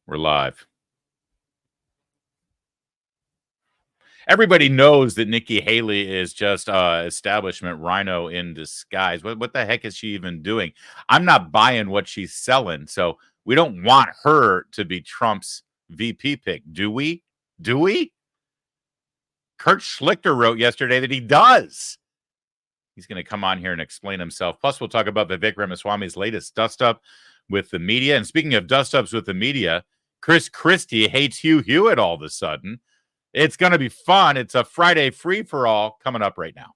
We're live. Everybody knows that Nikki Haley is just establishment rhino in disguise. What the heck is she even doing? I'm not buying what she's selling. So we don't want her to be Trump's VP pick, do we? Do we? Kurt Schlichter wrote yesterday that he does. He's going to come on here and explain himself. Plus, we'll talk about Vivek Ramaswamy's latest dust-up with the media. And speaking of dust-ups with the media, Chris Christie hates Hugh Hewitt all of a sudden. It's going to be fun. It's a Friday free-for-all coming up right now.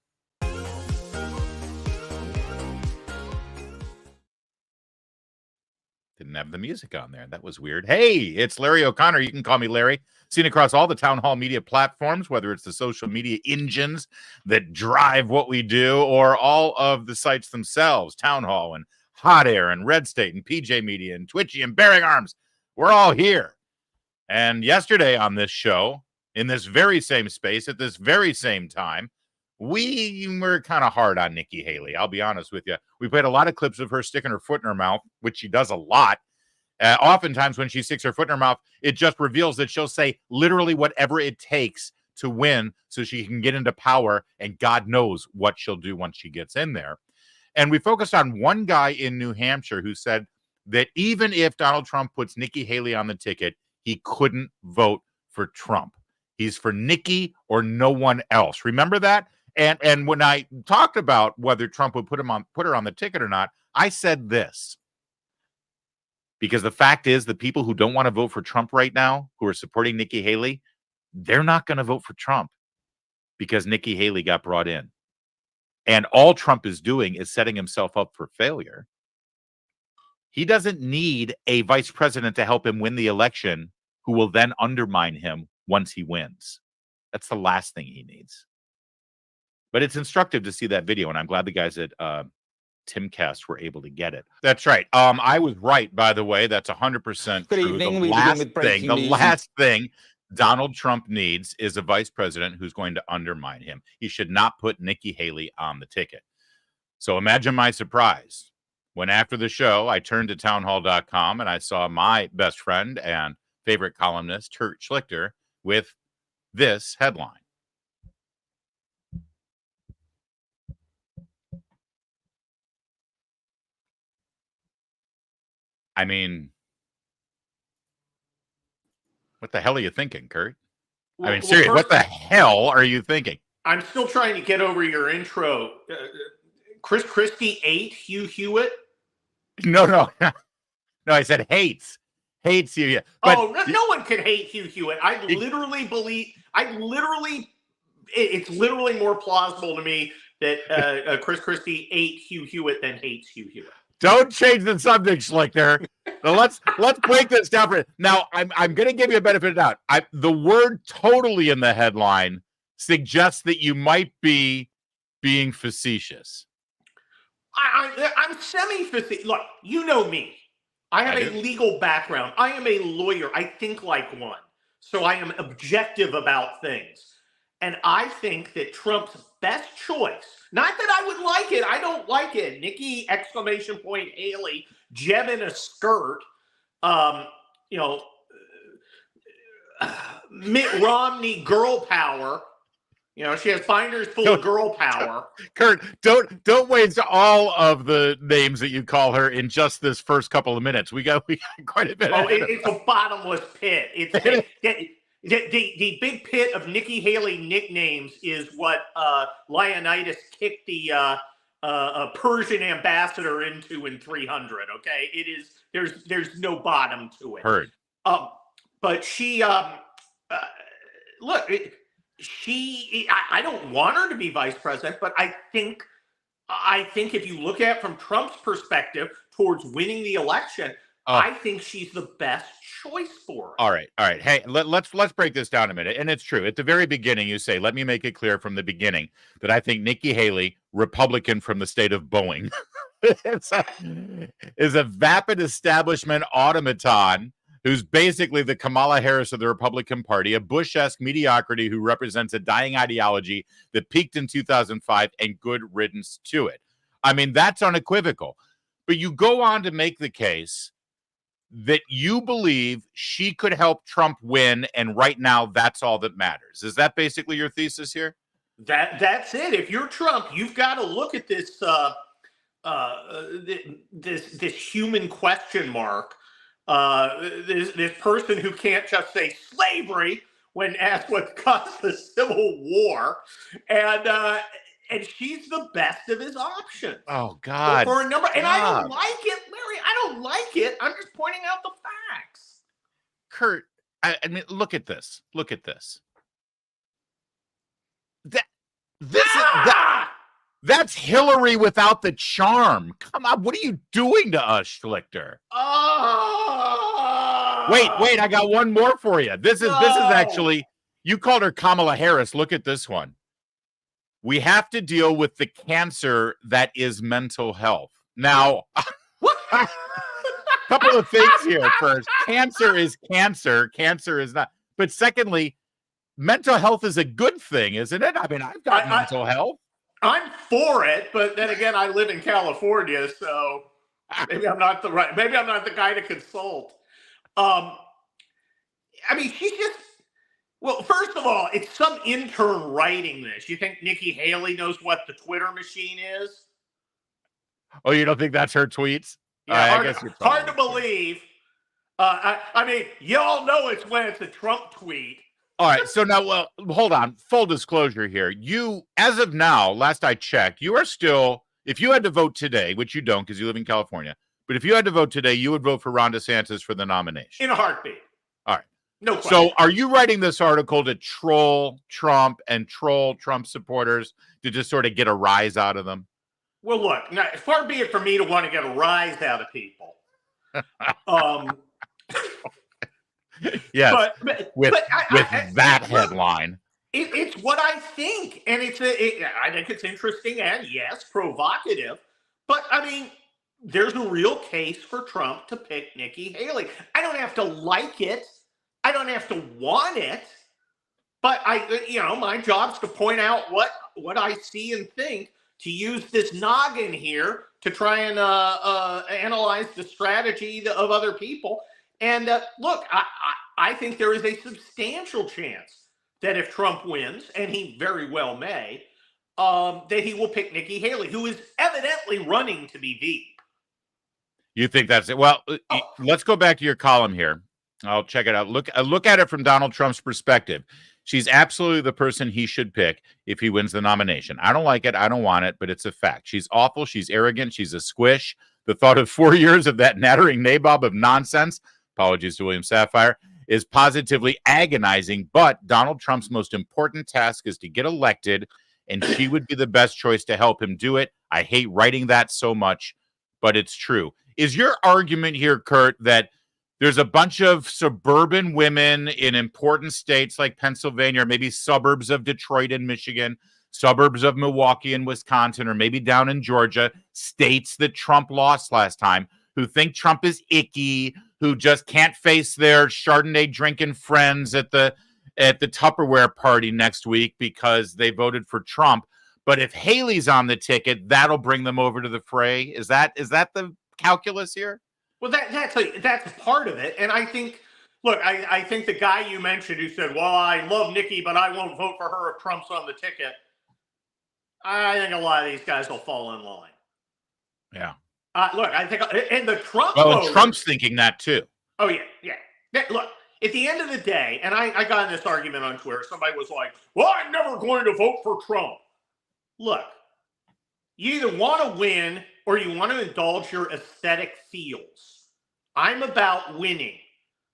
Didn't have the music on there. That was weird. Hey, it's Larry O'Connor. You can call me Larry. Seen across all the town hall media platforms, whether it's the social media engines that drive what we do or all of the sites themselves, Town Hall and Hot Air and Red State and PJ Media and Twitchy and Bearing Arms. We're all here. And yesterday on this show, in this very same space, at this very same time, we were kind of hard on Nikki Haley. I'll be honest with you. We played a lot of clips of her sticking her foot in her mouth, which she does a lot. Oftentimes when she sticks her foot in her mouth, it just reveals that she'll say literally whatever it takes to win so she can get into power, and God knows what she'll do once she gets in there. And we focused on one guy in New Hampshire who said that even if Donald Trump puts Nikki Haley on the ticket, he couldn't vote for Trump. He's for Nikki or no one else. Remember that? And when I talked about whether Trump would put her on the ticket or not, I said this. Because the fact is, the people who don't want to vote for Trump right now, who are supporting Nikki Haley, they're not going to vote for Trump because Nikki Haley got brought in. And all Trump is doing is setting himself up for failure. He doesn't need a vice president to help him win the election who will then undermine him once he wins. That's the last thing he needs. But it's instructive to see that video, and I'm glad the guys at Timcast were able to get it. That's right. I was right, by the way. That's 100% true. The last thing Donald Trump needs is a vice president who's going to undermine him. He should not put Nikki Haley on the ticket. So imagine my surprise when after the show, I turned to townhall.com and I saw my best friend and favorite columnist, Kurt Schlichter, with this headline. I mean, what the hell are you thinking, Kurt? Well, I mean, seriously, what the hell are you thinking? I'm still trying to get over your intro. Chris Christie ate Hugh Hewitt? No, I said hates Hugh Hewitt. But no one can hate Hugh Hewitt. It's literally more plausible to me that Chris Christie ate Hugh Hewitt than hates Hugh Hewitt. Don't change the subject, Schlichter. Now let's break this down for now. I'm going to give you a benefit of the doubt. The word "totally" in the headline suggests that you might be being facetious. I'm semi-facetious. Look, you know me. I have a legal background. I am a lawyer. I think like one. So I am objective about things. And I think that Trump's best choice, not that I would like it. I don't like it. Nikki, ! Haley, Jeb in a skirt, Mitt Romney, girl power. You know, she has binders full of girl power. Kurt, don't waste all of the names that you call her in just this first couple of minutes. We got quite a bit. Oh, it's a bottomless pit. The big pit of Nikki Haley nicknames is what Leonidas kicked the Persian ambassador into in 300. Okay, it is. There's no bottom to it. Heard. But she look. I don't want her to be vice president, but I think if you look at it from Trump's perspective towards winning the election, I think she's the best choice for her. All right. Hey, let's break this down a minute. And it's true. At the very beginning, you say, let me make it clear from the beginning that I think Nikki Haley, Republican from the state of Boeing, is a vapid establishment automaton who's basically the Kamala Harris of the Republican Party, a Bush-esque mediocrity who represents a dying ideology that peaked in 2005 and good riddance to it. I mean, that's unequivocal. But you go on to make the case that you believe she could help Trump win, and right now that's all that matters. Is that basically your thesis here? That's it. If you're Trump, you've got to look at this this human question mark. This person who can't just say slavery when asked what caused the Civil War, and she's the best of his options. Oh God! For a number, and I don't like it, Larry. I don't like it. I'm just pointing out the facts. Kurt, I mean, look at this. Look at this. That's Hillary without the charm. Come on, what are you doing to us, Schlichter? Wait, I got one more for you. This is actually, you called her Kamala Harris. Look at this one. We have to deal with the cancer that is mental health. Now, a couple of things here. First, cancer is cancer. Cancer is not. But secondly, mental health is a good thing, isn't it? I mean, I've got mental health. I'm for it, but then again, I live in California, so maybe I'm not the guy to consult. I mean, she's just, well, first of all, it's some intern writing this. You think Nikki Haley knows what the Twitter machine is? Oh, you don't think that's her tweets? Yeah, I guess you're hard to believe. I mean, y'all know it's when it's a Trump tweet. All right, so now, well, hold on. Full disclosure here. You, as of now, last I checked, you are still, if you had to vote today, which you don't because you live in California, but if you had to vote today, you would vote for Ron DeSantis for the nomination. In a heartbeat. All right. No question. So are you writing this article to troll Trump and troll Trump supporters to just sort of get a rise out of them? Well, look, now, far be it for me to want to get a rise out of people. Yes, but with I, that headline. It's what I think, and I think it's interesting and, yes, provocative. But, I mean, there's a real case for Trump to pick Nikki Haley. I don't have to like it. I don't have to want it. But, my job's to point out what I see and think, to use this noggin here to try and analyze the strategy of other people. And look, I think there is a substantial chance that if Trump wins, and he very well may, that he will pick Nikki Haley, who is evidently running to be Veep. You think that's it? Well, let's go back to your column here. I'll check it out. Look at it from Donald Trump's perspective. She's absolutely the person he should pick if he wins the nomination. I don't like it. I don't want it, but it's a fact. She's awful. She's arrogant. She's a squish. The thought of 4 years of that nattering nabob of nonsense, apologies to William Safire, is positively agonizing. But Donald Trump's most important task is to get elected, and she would be the best choice to help him do it. I hate writing that so much, but it's true. Is your argument here, Kurt, that there's a bunch of suburban women in important states like Pennsylvania, or maybe suburbs of Detroit and Michigan, suburbs of Milwaukee and Wisconsin, or maybe down in Georgia, states that Trump lost last time, who think Trump is icky, who just can't face their Chardonnay drinking friends at the Tupperware party next week because they voted for Trump. But if Haley's on the ticket, that'll bring them over to the fray. Is that the calculus here? Well, that's part of it. And I think, look, I think the guy you mentioned who said, well, I love Nikki, but I won't vote for her if Trump's on the ticket. I think a lot of these guys will fall in line. Yeah. Look, I think, and the Trump voters, Trump's thinking that too. Oh, yeah. Look, at the end of the day, and I got in this argument on Twitter. Somebody was like, well, I'm never going to vote for Trump. Look, you either want to win or you want to indulge your aesthetic feels. I'm about winning,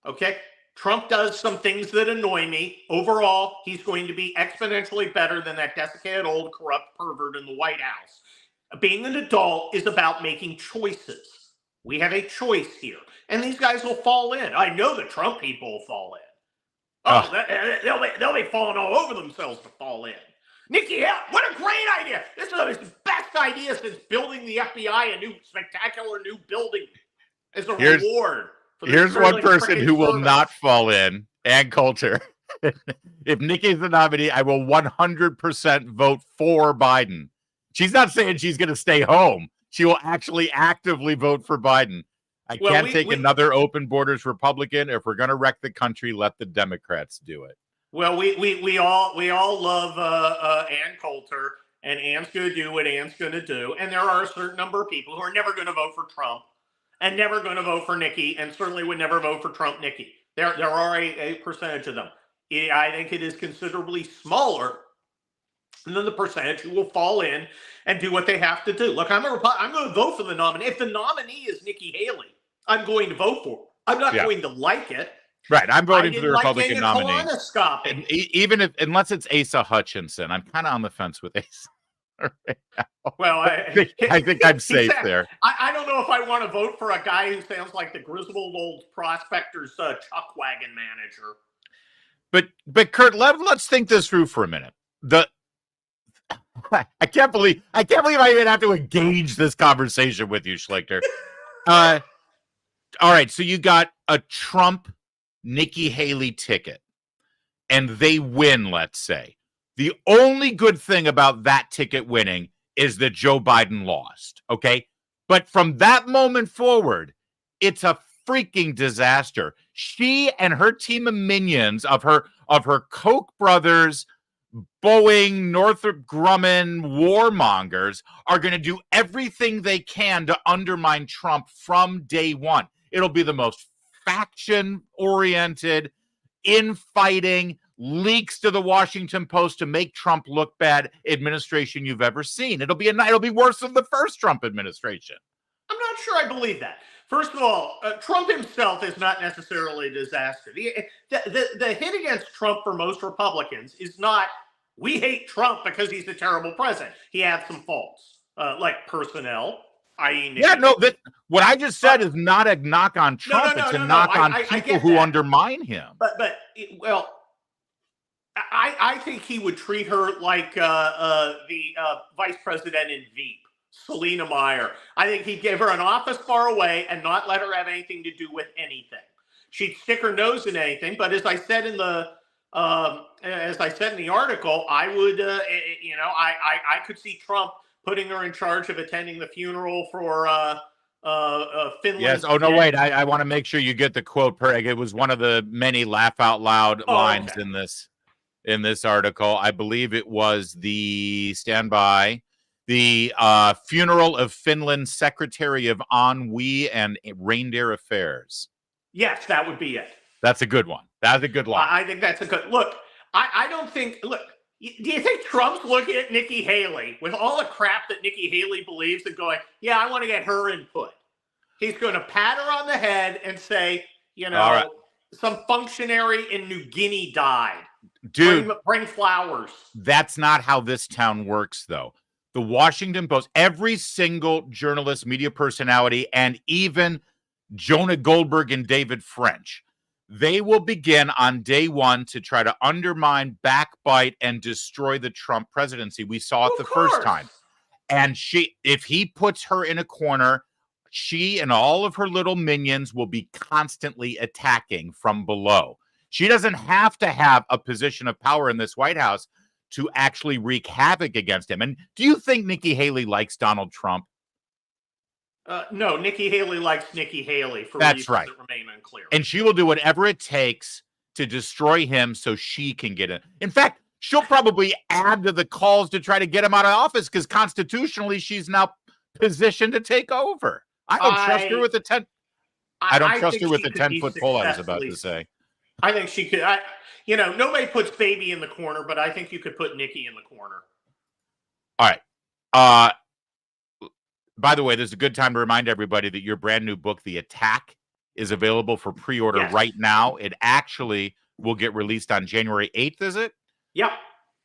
okay? Trump does some things that annoy me. Overall, he's going to be exponentially better than that desiccated old corrupt pervert in the White House. Being an adult is about making choices. We have a choice here. And these guys will fall in. I know the Trump people will fall in. They'll be falling all over themselves to fall in. Nikki Haley, what a great idea. This is his best idea since building the FBI a new spectacular new building as a reward. Here's one person who will not fall in, Ann Coulter. If Nikki's the nominee, I will 100% vote for Biden. She's not saying she's going to stay home. She will actually actively vote for Biden. I Well, can't take another open borders Republican. If we're going to wreck the country, let the Democrats do it. Well, we all love Ann Coulter, and Ann's going to do what Ann's going to do. And there are a certain number of people who are never going to vote for Trump and never going to vote for Nikki, and certainly would never vote for Trump Nikki. There are a percentage of them. I think it is considerably smaller than the percentage who will fall in and do what they have to do. Look, I'm going to vote for the nominee. If the nominee is Nikki Haley, I'm going to vote for her. I'm not going to like it. Right, I'm voting for the Republican nominee. And even unless it's Asa Hutchinson, I'm kind of on the fence with Asa. Right now. Well, I think I'm safe there. I don't know if I want to vote for a guy who sounds like the grizzled old prospector's chuck wagon manager. But Kurt, let's think this through for a minute. I can't believe I even have to engage this conversation with you, Schlichter. All right, so you got a Trump Nikki Haley ticket, and they win, let's say. The only good thing about that ticket winning is that Joe Biden lost, okay? But from that moment forward, it's a freaking disaster. She and her team of minions of her Koch brothers, Boeing, Northrop Grumman warmongers are going to do everything they can to undermine Trump from day one. It'll be the most faction-oriented, infighting, leaks to the Washington Post to make Trump look bad administration you've ever seen. It'll be worse than the first Trump administration. I'm not sure I believe that. First of all, Trump himself is not necessarily a disaster. The hit against Trump for most Republicans is not, we hate Trump because he's a terrible president. He has some faults, like personnel, i.e. Nikki. What I just said is not a knock on Trump. It's a knock on people who undermine him. I think he would treat her like the vice president in Veep, Selena Meyer. I think he'd give her an office far away and not let her have anything to do with anything. She'd stick her nose in anything. But as I said in the article, I would, I could see Trump putting her in charge of attending the funeral for Finland. Yes. Oh no, wait. I want to make sure you get the quote. It was one of the many laugh out loud lines in this article. I believe it was the funeral of Finland's Secretary of Ennui and Reindeer Affairs. Yes, that would be it. That's a good one. That's a good line. I think that's a good look. I don't think. Look, do you think Trump's looking at Nikki Haley with all the crap that Nikki Haley believes and going, "Yeah, I want to get her input"? He's going to pat her on the head and say, some functionary in New Guinea died. Dude, bring flowers. That's not how this town works, though. The Washington Post, every single journalist, media personality, and even Jonah Goldberg and David French, they will begin on day one to try to undermine, backbite, and destroy the Trump presidency. We saw it the first time. And if he puts her in a corner, she and all of her little minions will be constantly attacking from below. She doesn't have to have a position of power in this White House to actually wreak havoc against him. And do you think Nikki Haley likes Donald Trump? No, Nikki Haley likes Nikki Haley for reasons that remain unclear. And she will do whatever it takes to destroy him so she can get in. In fact, she'll probably add to the calls to try to get him out of office because constitutionally she's now positioned to take over. I don't trust her with the 10. I don't trust her with the 10-foot pole. I was about to say. I think she could. Nobody puts baby in the corner, but I think you could put Nikki in the corner. All right. By the way, this is a good time to remind everybody that your brand new book, The Attack, is available for pre-order right now. It actually will get released on January 8th, is it? Yep.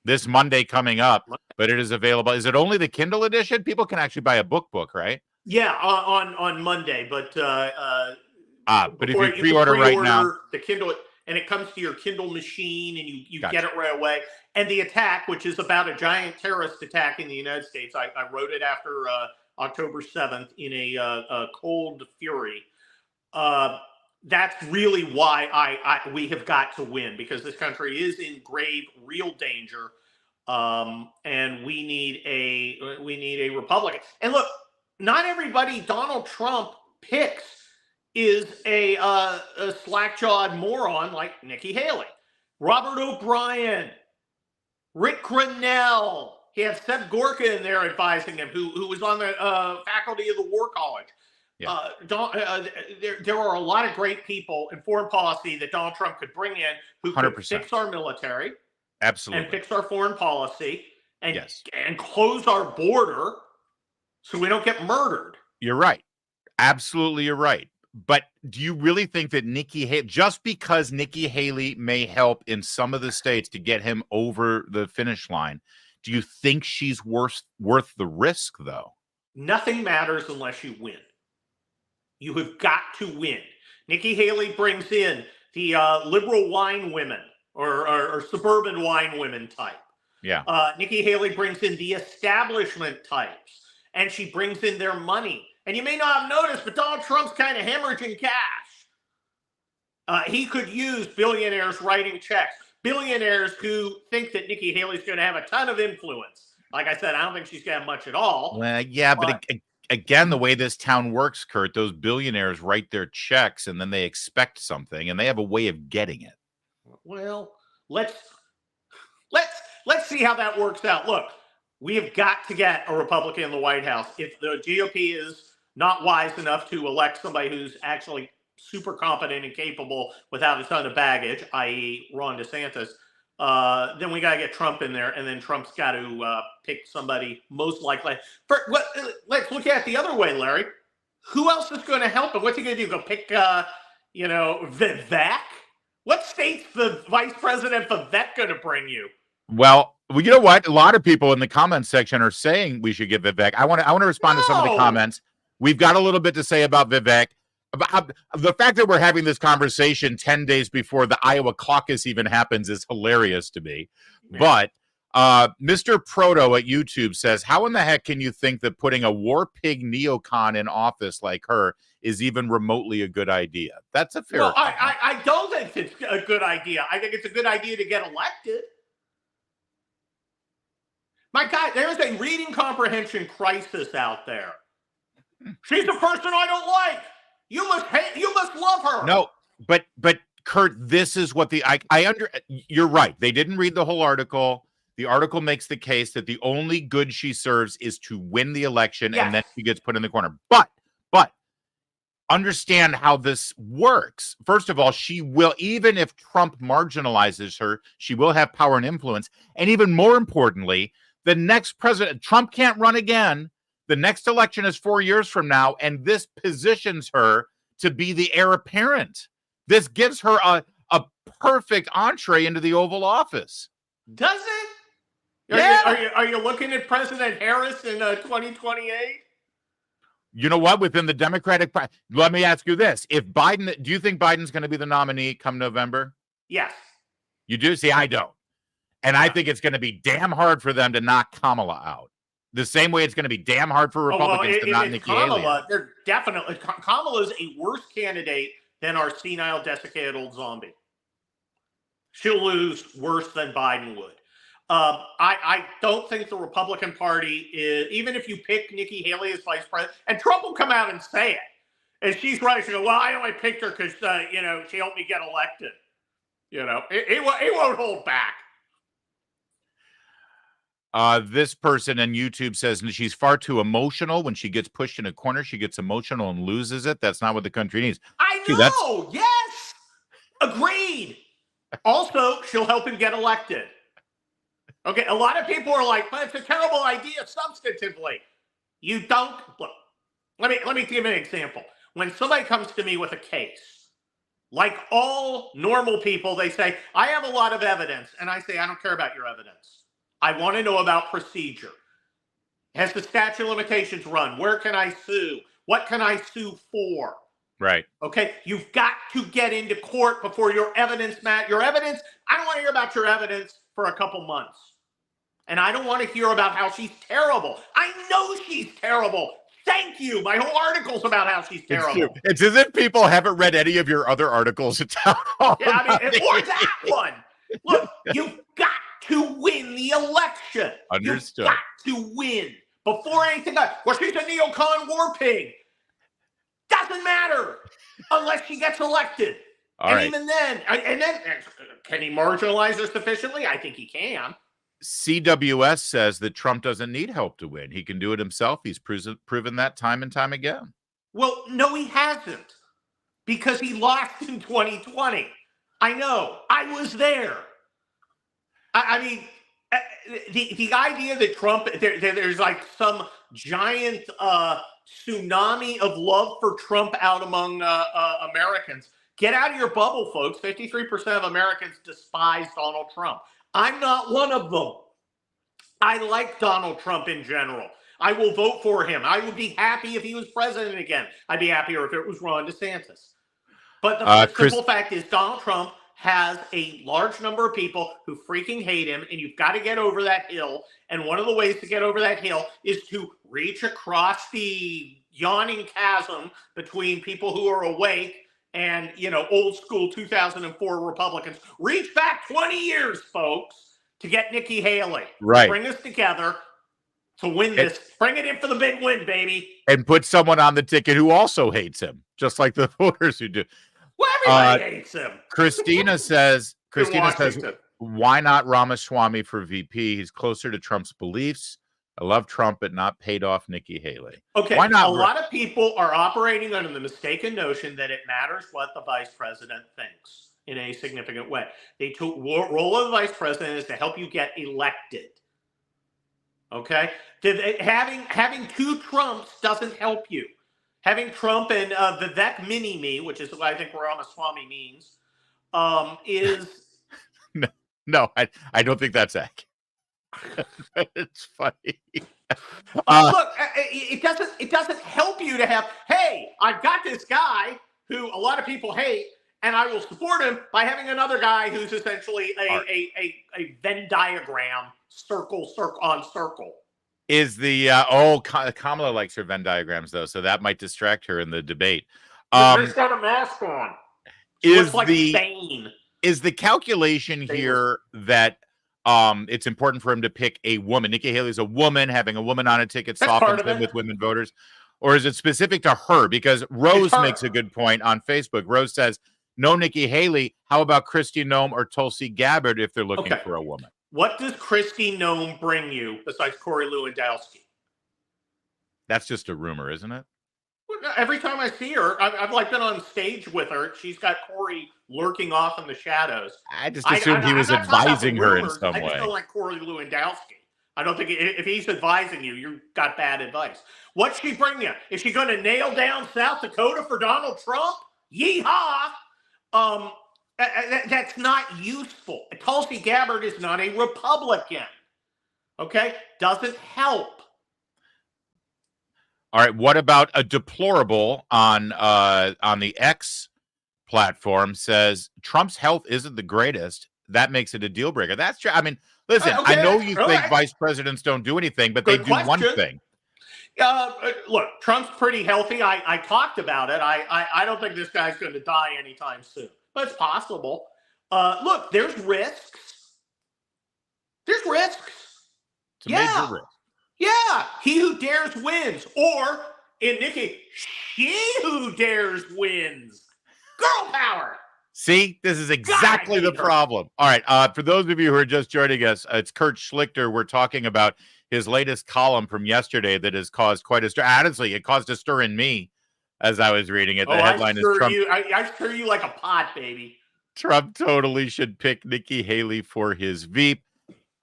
This Monday coming up, but it is available. Is it only the Kindle edition? People can actually buy a book, right? Yeah, on Monday, but if you pre-order right now, the Kindle, and it comes to your Kindle machine, and you get it right away. And The Attack, which is about a giant terrorist attack in the United States, I wrote it after October 7th in a cold fury. That's really why we have got to win, because this country is in grave, real danger, and we need a Republican. And look, not everybody Donald Trump picks is a slack-jawed moron like Nikki Haley. Robert O'Brien, Rick Grinnell. He had Seb Gorka in there advising him, who was on the faculty of the War College. Yeah. There are a lot of great people in foreign policy that Donald Trump could bring in who 100%. could fix our military, absolutely, and fix our foreign policy, and yes, and close our border so we don't get murdered. You're right. Absolutely, you're right. But do you really think that Nikki Haley, just because Nikki Haley may help in some of the states to get him over the finish line, do you think she's worth the risk, though? Nothing matters unless you win. You have got to win. Nikki Haley brings in the liberal wine women or suburban wine women type. Yeah. Nikki Haley brings in the establishment types, and she brings in their money. And you may not have noticed, but Donald Trump's kind of hemorrhaging cash. He could use billionaires writing checks, billionaires who think that Nikki Haley's going to have a ton of influence. Like I said, I don't think she's going to have much at all. Well, yeah, but again, the way this town works, Kurt, those billionaires write their checks and then they expect something, and they have a way of getting it. Well, let's see how that works out. Look, we have got to get a Republican in the White House. If the GOP is not wise enough to elect somebody who's actually super competent and capable without a ton of baggage, i.e. Ron DeSantis, then we got to get Trump in there, and then Trump's got to pick somebody most likely. Let's look at it the other way, Larry. Who else is going to help him? What's he going to do? Go pick, Vivek? What state's the vice president Vivek going to bring you? Well, you know what? A lot of people in the comments section are saying we should get Vivek. I want to respond to some of the comments. We've got a little bit to say about Vivek. About the fact that we're having this conversation 10 days before the Iowa caucus even happens is hilarious to me. Yeah. But Mr. Proto at YouTube says, how in the heck can you think that putting a war pig neocon in office like her is even remotely a good idea? That's a fair point. I don't think it's a good idea. I think it's a good idea to get elected. My God, there's a reading comprehension crisis out there. She's a person I don't like. You must love her. No, but Kurt, this is what you're right. They didn't read the whole article. The article makes the case that the only good she serves is to win the election, yes, and then she gets put in the corner. But understand how this works. First of all, she will, even if Trump marginalizes her, she will have power and influence. And even more importantly, the next president, Trump can't run again. The next election is 4 years from now, and this positions her to be the heir apparent. This gives her a perfect entree into the Oval Office. Does it? Are you looking at President Harris in 2028? You know what? Within the Democratic Party, let me ask you this: do you think Biden's going to be the nominee come November? Yes. You do? See, I don't, and I think it's going to be damn hard for them to knock Kamala out. The same way it's going to be damn hard for Republicans to knock Nikki Haley. They're definitely Kamala's a worse candidate than our senile, desiccated old zombie. She'll lose worse than Biden would. I don't think the Republican Party is, even if you pick Nikki Haley as vice president, and Trump will come out and say it, and she's right. She'll go, well, I only picked her because she helped me get elected. It won't hold back. This person on YouTube says she's far too emotional. When she gets pushed in a corner, she gets emotional and loses it. That's not what the country needs. I know. Yes. Agreed. Also, she'll help him get elected. Okay. A lot of people are like, but it's a terrible idea substantively. You don't look. Let me give an example. When somebody comes to me with a case, like all normal people, they say, I have a lot of evidence. And I say, I don't care about your evidence. I want to know about procedure. Has the statute of limitations run? Where can I sue? What can I sue for? Right. Okay. You've got to get into court before your evidence, Matt. Your evidence, I don't want to hear about your evidence for a couple months. And I don't want to hear about how she's terrible. I know she's terrible. Thank you. My whole article's about how she's terrible. It's as if people haven't read any of your other articles. Yeah, or that one. Look, you've got to win the election. Understood. You've got to win before anything else. Well, she's a neocon war pig. Doesn't matter. unless she gets elected. All right. Even then, can he marginalize her sufficiently? I think he can. CWS says that Trump doesn't need help to win. He can do it himself. He's proven that time and time again. Well, no, he hasn't, because he lost in 2020. I know. I was there. I mean, the idea that Trump, there's like some giant tsunami of love for Trump out among Americans. Get out of your bubble, folks. 53% of Americans despise Donald Trump. I'm not one of them. I like Donald Trump in general. I will vote for him. I would be happy if he was president again. I'd be happier if it was Ron DeSantis. But the simple fact is Donald Trump has a large number of people who freaking hate him, and you've got to get over that hill. And one of the ways to get over that hill is to reach across the yawning chasm between people who are awake and, old school 2004 Republicans. Reach back 20 years, folks, to get Nikki Haley. Right. Bring us together to win this. Bring it in for the big win, baby. And put someone on the ticket who also hates him, just like the voters who do. Well, everybody hates him. Christina says, why not Ramaswamy for VP? He's closer to Trump's beliefs. I love Trump, but not paid off Nikki Haley. Okay, why not? A lot of people are operating under the mistaken notion that it matters what the vice president thinks in a significant way. The role of the vice president is to help you get elected. Okay? Having two Trumps doesn't help you. Having Trump and Vivek Mini-Me, which is what I think Ramaswamy means, is... No, I don't think that's accurate. It's funny. Look, it doesn't help you to have, hey, I've got this guy who a lot of people hate, and I will support him by having another guy who's essentially a Venn diagram, circle on circle. Is the Kamala likes her Venn diagrams though, so that might distract her in the debate. She's got a mask on. She looks like Spain. Is the calculation here that it's important for him to pick a woman? Nikki Haley's a woman, having a woman on a ticket softens him with women voters. Or is it specific to her? Because Rose makes a good point on Facebook. Rose says, no Nikki Haley. How about Kristi Noem or Tulsi Gabbard if they're looking for a woman? What does Kristi Noem bring you besides Corey Lewandowski? That's just a rumor, isn't it? Every time I see her, I've been on stage with her. She's got Corey lurking off in the shadows. I just assumed he was advising her in some way. I just don't like Corey Lewandowski. I don't think if he's advising you, you've got bad advice. What's she bring you? Is she going to nail down South Dakota for Donald Trump? Yeehaw! That's not useful. Tulsi Gabbard is not a Republican. Okay? Doesn't help. All right. What about a deplorable on the X platform says Trump's health isn't the greatest. That makes it a deal breaker. That's true. I mean, listen, I know you think vice presidents don't do anything, but they do one thing. Look, Trump's pretty healthy. I talked about it. I don't think this guy's going to die anytime soon, but it's possible. Look, there's risks. There's risks. It's a major risk. Yeah, he who dares wins. Or, in Nikki, she who dares wins. Girl power. See, this is exactly the problem. All right, for those of you who are just joining us, it's Kurt Schlichter. We're talking about his latest column from yesterday that has caused quite a stir. Honestly, it caused a stir in me as I was reading it. The headline is Trump. I stir you like a pot, baby. Trump totally should pick Nikki Haley for his VP.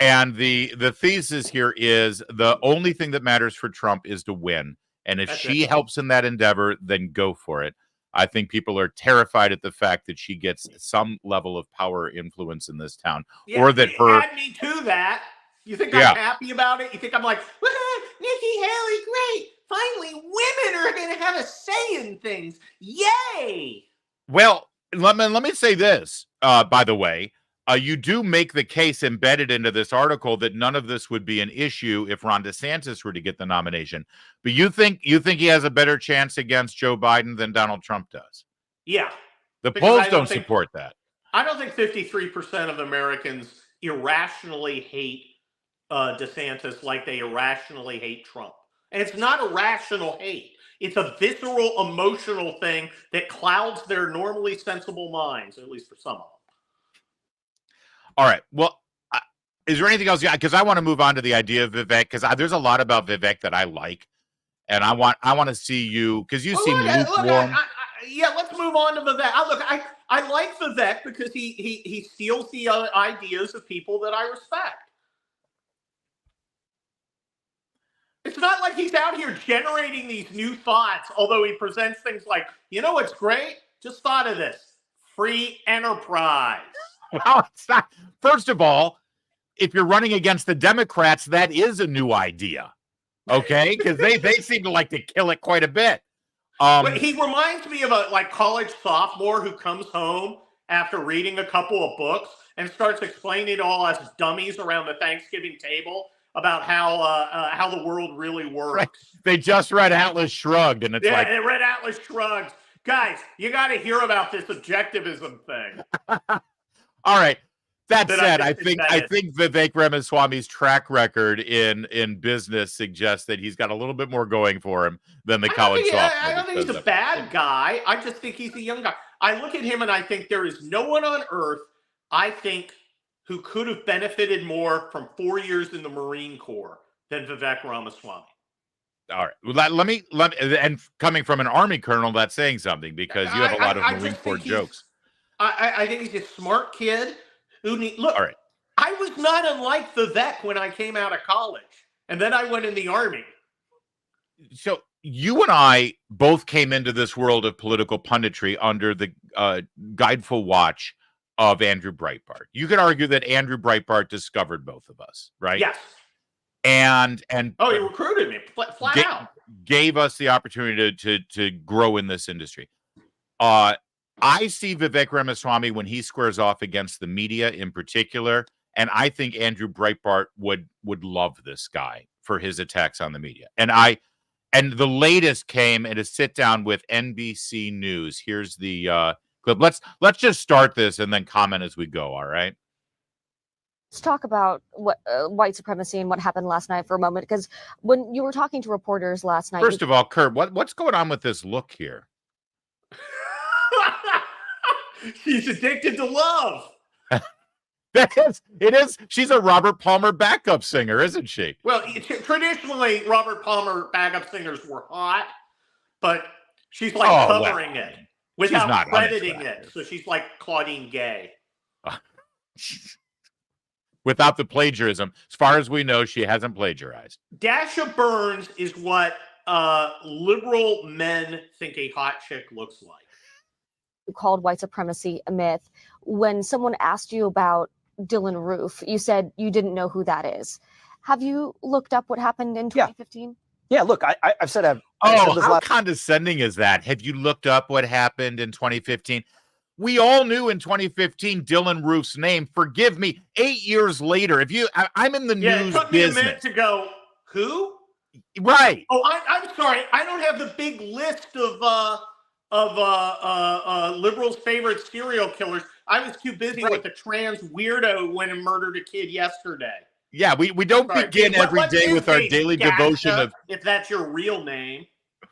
And the thesis here is the only thing that matters for Trump is to win. And if she helps in that endeavor, then go for it. I think people are terrified at the fact that she gets some level of power influence in this town. Yeah, or that her... Add me to that. You think I'm happy about it? You think I'm like, Nikki Haley, great. Finally, women are going to have a say in things. Yay! Well, let me say this, by the way. You do make the case embedded into this article that none of this would be an issue if Ron DeSantis were to get the nomination. But you think he has a better chance against Joe Biden than Donald Trump does? Yeah. The polls don't support that. I don't think 53% of Americans irrationally hate DeSantis like they irrationally hate Trump. And it's not a rational hate. It's a visceral, emotional thing that clouds their normally sensible minds, at least for some of them. All right. Well, is there anything else? Yeah, because I want to move on to the idea of Vivek, because there's a lot about Vivek that I like, and I want to see you, because you seem lukewarm. Yeah, let's move on to Vivek. I like Vivek because he steals the ideas of people that I respect. It's not like he's out here generating these new thoughts, although he presents things like, you know what's great? Just thought of this. Free enterprise. Well, it's not. First of all, if you're running against the Democrats, that is a new idea. Okay? Because they seem to like to kill it quite a bit. But he reminds me of a college sophomore who comes home after reading a couple of books and starts explaining it all as dummies around the Thanksgiving table about how the world really works. Right. They just read Atlas Shrugged, and it's like, they read Atlas Shrugged. Guys, you got to hear about this objectivism thing. All right. That said, I think Vivek Ramaswamy's track record in business suggests that he's got a little bit more going for him than the college sophomore. I don't think he's a bad guy. I just think he's a young guy. I look at him and I think there is no one on earth, I think, who could have benefited more from 4 years in the Marine Corps than Vivek Ramaswamy. All right. Well, let me, and coming from an Army colonel, that's saying something, because you have a lot of Marine Corps jokes. I think he's a smart kid who look. All right. I was not unlike Vivek when I came out of college, and then I went in the Army. So you and I both came into this world of political punditry under the guideful watch of Andrew Breitbart. You could argue that Andrew Breitbart discovered both of us, right? Yes. And he recruited me flat out. Gave us the opportunity to grow in this industry. I see Vivek Ramaswamy when he squares off against the media in particular, and I think Andrew Breitbart would love this guy for his attacks on the media. And the latest came in a sit down with NBC News. Here's the clip. Let's just start this and then comment as we go. All right. Let's talk about what white supremacy and what happened last night for a moment, because when you were talking to reporters last night. First of all, Kurt, what's going on with this look here? She's addicted to love. It is. She's a Robert Palmer backup singer, isn't she? Well, traditionally, Robert Palmer backup singers were hot, but she's like covering it without crediting it. So she's like Claudine Gay. Without the plagiarism. As far as we know, she hasn't plagiarized. Dasha Burns is what liberal men think a hot chick looks like. You called white supremacy a myth. When someone asked you about Dylan Roof, you said you didn't know who that is. Have you looked up what happened in 2015? Yeah, look, I've said I've said this how condescending is that? Have you looked up what happened in 2015? We all knew in 2015 Dylan Roof's name. Forgive me. 8 years later, I'm in the news business. It took me a minute to go, who? Right. Oh, I'm sorry. I don't have the big list of liberals' favorite serial killers. I was too busy with a trans weirdo who went and murdered a kid yesterday. Yeah, we don't begin every day with our daily devotion of, if that's your real name.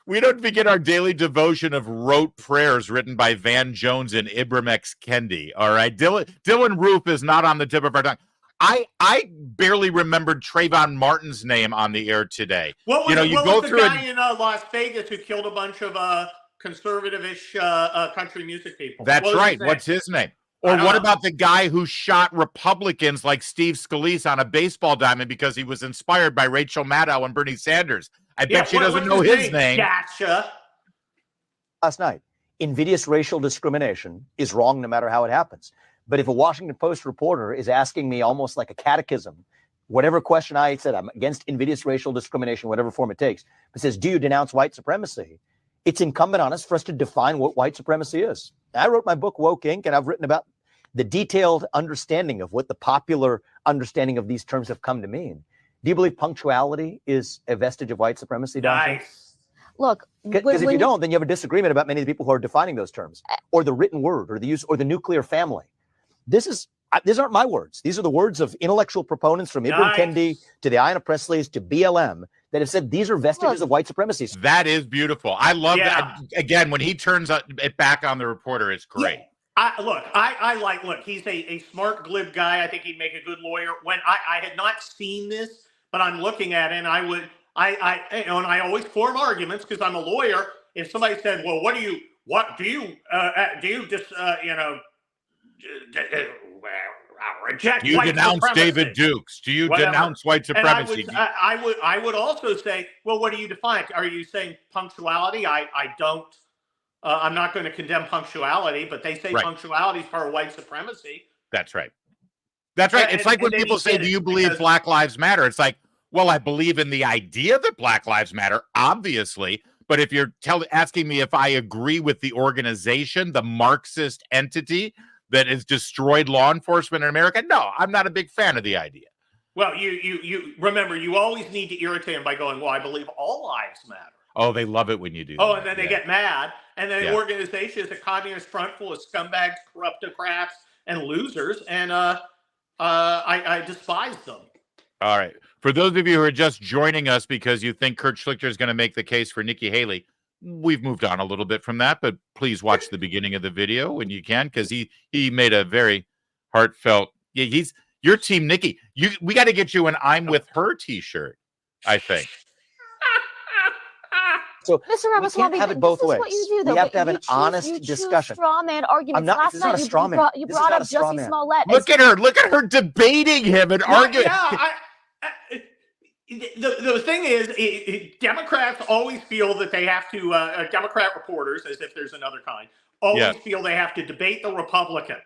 We don't begin our daily devotion of rote prayers written by Van Jones and Ibram X. Kendi. All right, Dylan Roof is not on the tip of our tongue. I barely remembered Trayvon Martin's name on the air today. What was the guy in Las Vegas who killed a bunch of conservative-ish country music people? That's right. What's his name? Or what about the guy who shot Republicans like Steve Scalise on a baseball diamond because he was inspired by Rachel Maddow and Bernie Sanders? I bet she doesn't know his name. Gotcha. Last night, invidious racial discrimination is wrong no matter how it happens. But if a Washington Post reporter is asking me almost like a catechism, whatever question I said, I'm against invidious racial discrimination, whatever form it takes, but says, do you denounce white supremacy? It's incumbent on us for us to define what white supremacy is. I wrote my book, Woke Inc., and I've written about the detailed understanding of what the popular understanding of these terms have come to mean. Do you believe punctuality is a vestige of white supremacy, Don? Nice. Look, because if you don't, then you have a disagreement about many of the people who are defining those terms, or the written word, or the use, or the nuclear family. These aren't my words. These are the words of intellectual proponents from Ibram Kendi to the Ayanna Presleys to BLM that have said these are vestiges of white supremacy. That is beautiful. I love Yeah. that. Again, when he turns it back on the reporter, it's great. Yeah. Look, he's a smart, glib guy. I think he'd make a good lawyer. When I had not seen this, but I'm looking at it, and and I always form arguments because I'm a lawyer. If somebody said, well, do you just, reject Do you white denounce supremacy? David Dukes? Do you Whatever. denounce white supremacy? I would also say, well, what do you define? Are you saying punctuality? I don't. I'm not going to condemn punctuality, but they say punctuality is part of white supremacy. That's right. That's right. It's like when people say, do you believe Black Lives Matter? It's like, well, I believe in the idea that Black Lives Matter, obviously. But if you're asking me if I agree with the organization, the Marxist entity that has destroyed law enforcement in America, no, I'm not a big fan of the idea. Well, you remember, you always need to irritate them by going, well, I believe all lives matter. Oh, they love it when you do that. Oh, and then they get mad. And then the organization is a communist front full of scumbags, corruptocrats, and losers. And I despise them. All right. For those of you who are just joining us because you think Kurt Schlichter is going to make the case for Nikki Haley, we've moved on a little bit from that, but please watch the beginning of the video when you can, because he made a very heartfelt. Yeah, he's your team, Nikki. We got to get you an "I'm with her" T-shirt, I think. So Mr. Ramaswamy, we can't have it both ways. What you do, though, we have to have an honest discussion. Straw man arguments. Last night you brought up Jussie Smollett. Look at her debating him and arguing. Yeah, the thing is, Democrats always feel that they have to, Democrat reporters, as if there's another kind, always feel they have to debate the Republican.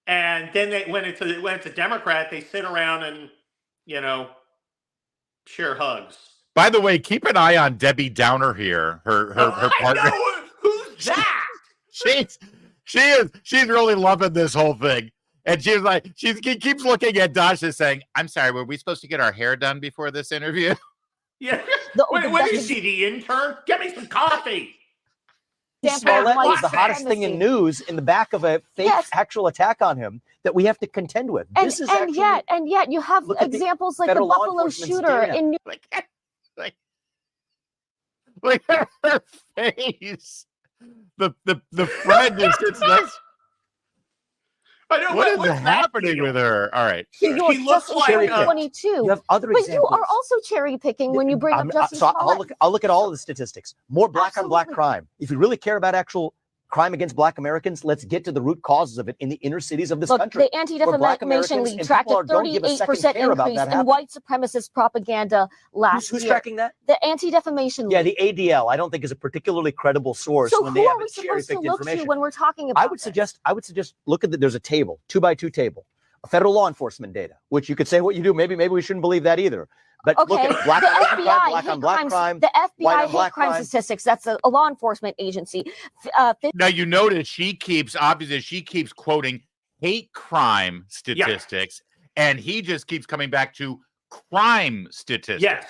And then when it's a Democrat, they sit around and, share hugs. By the way, keep an eye on Debbie Downer here. Her partner. I know. Who's that? She's really loving this whole thing. And she's like, she keeps looking at Dasha saying, I'm sorry, were we supposed to get our hair done before this interview? Yeah. When is she the intern? Get me some coffee. Smollett was the hottest thing in news in the back of a fake actual attack on him that we have to contend with. And yet you have examples like the Buffalo shooter in New York. Look at her face. The friend is sits next. I know, what is happening with her? All right. She looks like 22. You have other examples. But you are also cherry picking when you bring up Jussie Smollett. I'll look at all of the statistics. More black on black crime. If you really care about actual crime against Black Americans, let's get to the root causes of it in the inner cities of this country. The Anti-Defamation League tracked a 38% increase in white supremacist propaganda last year. Who's tracking that? The Anti-Defamation League. Yeah, the ADL, I don't think is a particularly credible source when they have cherry-picked information. When we're talking about I would suggest look at there's a table, 2x2 table, federal law enforcement data, which you could say what you do. Maybe we shouldn't believe that either. But look at black on black crime. The FBI hate crime statistics. That's a law enforcement agency. Now you notice she keeps quoting hate crime statistics, and he just keeps coming back to crime statistics. Yes,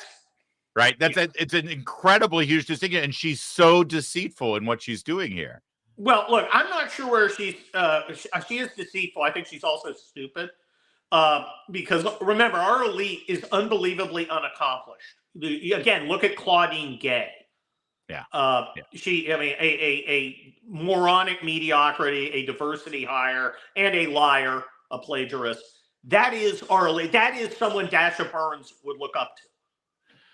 right. It's an incredibly huge distinction, and she's so deceitful in what she's doing here. Well, look, I'm not sure where she is deceitful. I think she's also stupid. Because remember, our elite is unbelievably unaccomplished. Again, look at Claudine Gay. Yeah. A moronic mediocrity, a diversity hire, and a liar, a plagiarist. That is our elite. That is someone Dasha Burns would look up to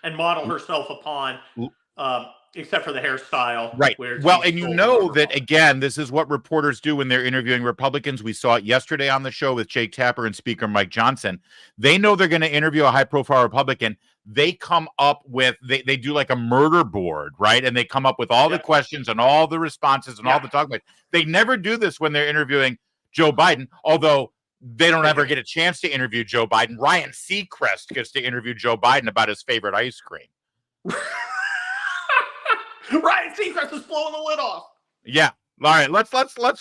and model herself upon. Except for the hairstyle. Right. Well, and you know that, again, this is what reporters do when they're interviewing Republicans. We saw it yesterday on the show with Jake Tapper and Speaker Mike Johnson. They know they're going to interview a high-profile Republican. They come up with, they do like a murder board, right? And they come up with all the questions and all the responses and all the talking points. They never do this when they're interviewing Joe Biden, although they don't ever get a chance to interview Joe Biden. Ryan Seacrest gets to interview Joe Biden about his favorite ice cream. Ryan Seacrest is blowing the lid off. Yeah. All right. Let's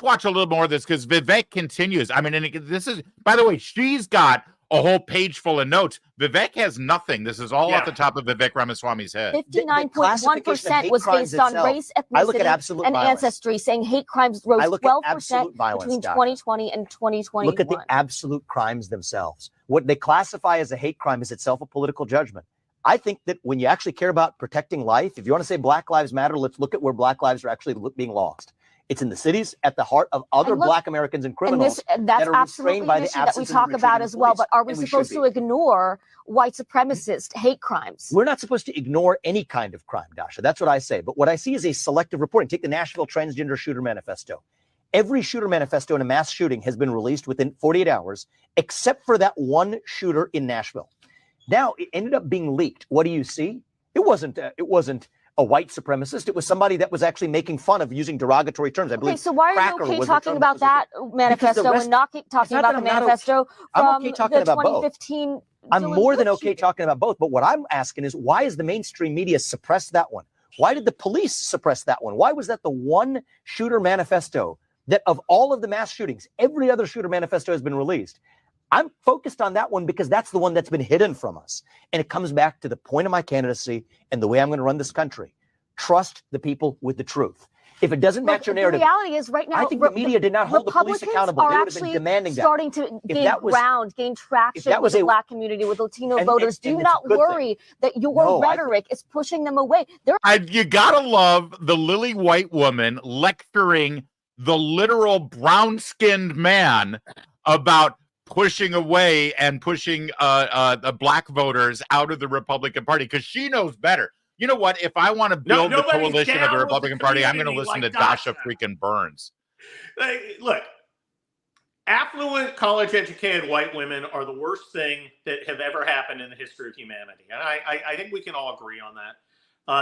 watch a little more of this because Vivek continues. I mean, and this is, by the way, she's got a whole page full of notes. Vivek has nothing. This is all off the top of Vivek Ramaswamy's head. 59.1% was based on race, ethnicity, and ancestry, saying hate crimes rose 12% between 2020 and 2021. Look at the absolute crimes themselves. What they classify as a hate crime is itself a political judgment. I think that when you actually care about protecting life, if you want to say Black Lives Matter, let's look at where Black lives are actually being lost. It's in the cities at the heart of other Black Americans and criminals and that's that are absolutely restrained by an the issue that we absence of talk about retreating as well. police. But are we And we supposed should to be. ignore white supremacist hate crimes? We're not supposed to ignore any kind of crime, Dasha. That's what I say. But what I see is a selective reporting. Take the Nashville Transgender Shooter Manifesto. Every shooter manifesto in a mass shooting has been released within 48 hours, except for that one shooter in Nashville. Now, it ended up being leaked. What do you see? It wasn't a white supremacist. It was somebody that was actually making fun of using derogatory terms. I believe. Okay, so why are you okay talking about that manifesto and not talking about the manifesto from the 2015? I'm more than okay talking about both. But what I'm asking is, why is the mainstream media suppress that one? Why did the police suppress that one? Why was that the one shooter manifesto that of all of the mass shootings, every other shooter manifesto has been released? I'm focused on that one because that's the one that's been hidden from us. And it comes back to the point of my candidacy and the way I'm going to run this country. Trust the people with the truth. If it doesn't match your narrative, the reality is right now, I think the media did not hold the police accountable. They would have been demanding that. Starting to gain traction with the Black community, with Latino voters. Do not worry that your rhetoric is pushing them away. You gotta love the lily white woman lecturing the literal brown-skinned man about pushing away and pushing the Black voters out of the Republican Party because she knows better. You know what? If I want to build the coalition of the Republican Party, I'm going to listen to Dasha freaking Burns. Look, affluent, college-educated white women are the worst thing that have ever happened in the history of humanity. And I think we can all agree on that.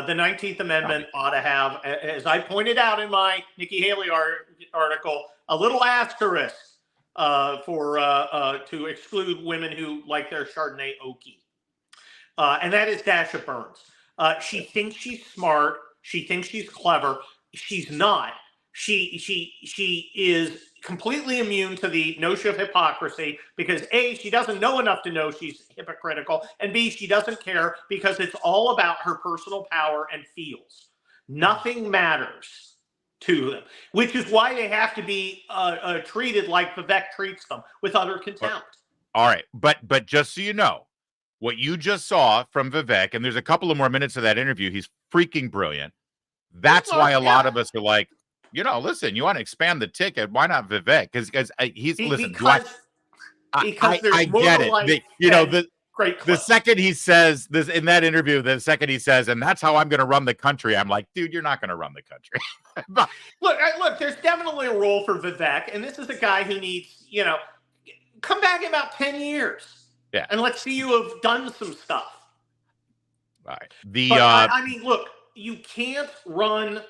The 19th Amendment ought to have, as I pointed out in my Nikki Haley article, a little asterisk to exclude women who like their Chardonnay oaky. And that is Dasha Burns. She thinks she's smart. She thinks she's clever. She's not. She is completely immune to the notion of hypocrisy because A, she doesn't know enough to know she's hypocritical, and B, she doesn't care because it's all about her personal power and feels. Nothing matters to them, which is why they have to be treated like Vivek treats them, with utter contempt. All right, but just so you know, what you just saw from Vivek, and there's a couple of more minutes of that interview, he's freaking brilliant. That's why a lot of us are like, listen, you want to expand the ticket, why not Vivek? Because he's listen. I get it. The second he says this in that interview, and that's how I'm going to run the country. I'm like, dude, you're not going to run the country. Look, there's definitely a role for Vivek, and this is a guy who needs, come back in about 10 years. Yeah, and let's see you have done some stuff. All right. I mean, look, you can't run.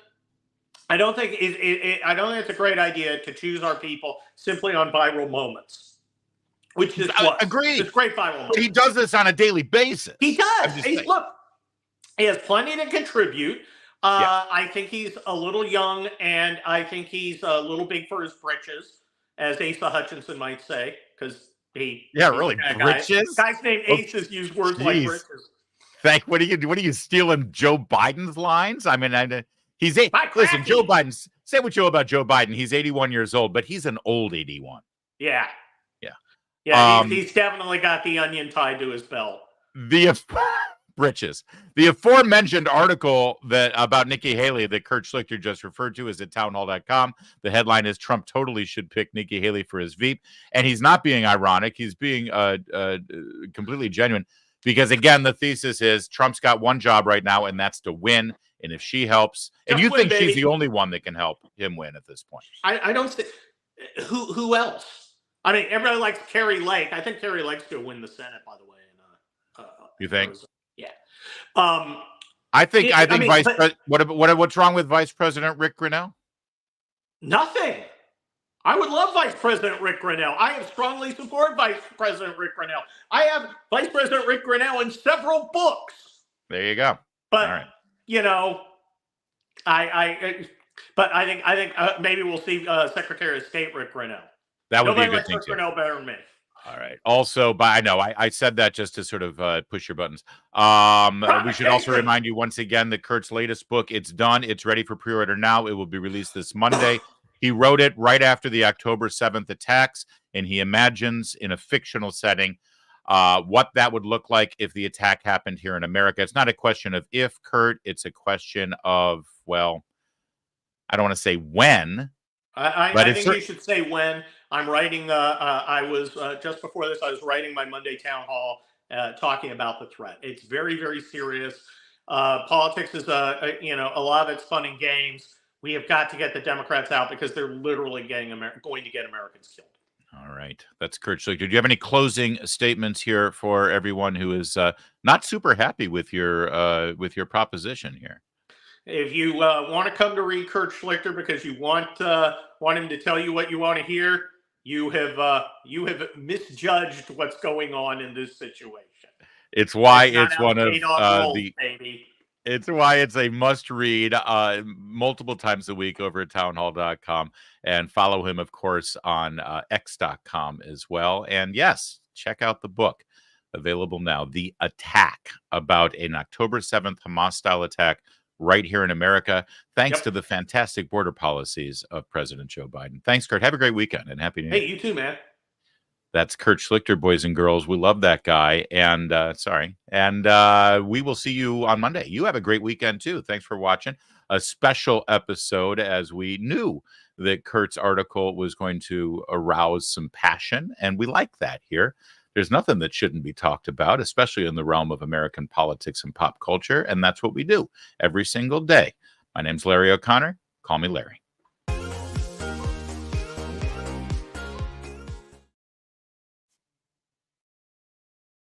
I don't think it's a great idea to choose our people simply on viral moments. Which is what? Agreed. It's great viral moments. He does this on a daily basis. He does. Look, he has plenty to contribute. I think he's a little young, and I think he's a little big for his britches, as Asa Hutchinson might say, because really britches. Guys named Aces use words like britches. What are you stealing Joe Biden's lines? I mean, listen, Joe Biden. Say what you will about Joe Biden. He's 81 years old, but he's an old 81. Yeah. He's definitely got the onion tied to his belt. Britches. The aforementioned article about Nikki Haley that Kurt Schlichter just referred to is at townhall.com. The headline is Trump totally should pick Nikki Haley for his Veep. And he's not being ironic. He's being completely genuine because, again, the thesis is Trump's got one job right now, and that's to win. And if she helps, and you think she's the only one that can help him win at this point. I don't see who else. I mean, everybody likes Carrie Lake. I think Carrie Lake's going to win the Senate, by the way. You think? Arizona. Yeah. I think what's wrong with Vice President Rick Grinnell? Nothing. I would love Vice President Rick Grinnell. I have strongly supported Vice President Rick Grinnell. I have Vice President Rick Grinnell in several books. There you go. But all right. I think maybe we'll see Secretary of State Rick Grinnell. That would Nobody be a good thing Rick Grinnell better than me. All right. Also, but I know I said that just to sort of push your buttons. We should also remind you once again that Kurt's latest book, it's done. It's ready for pre-order now. It will be released this Monday. He wrote it right after the October 7th attacks, and he imagines in a fictional setting what that would look like if the attack happened here in America. It's not a question of if, Kurt. It's a question of, well, I don't want to say when. I think you should say when. I'm writing. I was just before this. I was writing my Monday town hall, talking about the threat. It's very, very serious. Politics is a lot of it's fun and games. We have got to get the Democrats out because they're literally going to get Americans killed. All right, that's Kurt Schlichter. Do you have any closing statements here for everyone who is not super happy with your proposition here? If you want to come to read Kurt Schlichter because you want him to tell you what you want to hear, you have misjudged what's going on in this situation. It's why it's one of baby. It's why it's a must read multiple times a week over at townhall.com, and follow him, of course, on x.com as well. And yes, check out the book available now, The Attack, about an October 7th Hamas-style attack right here in America, thanks to the fantastic border policies of President Joe Biden. Thanks, Kurt. Have a great weekend and Happy New Year. Hey, you too, man. That's Kurt Schlichter, boys and girls. We love that guy. And we will see you on Monday. You have a great weekend, too. Thanks for watching. A special episode, as we knew that Kurt's article was going to arouse some passion. And we like that here. There's nothing that shouldn't be talked about, especially in the realm of American politics and pop culture. And that's what we do every single day. My name's Larry O'Connor. Call me Larry.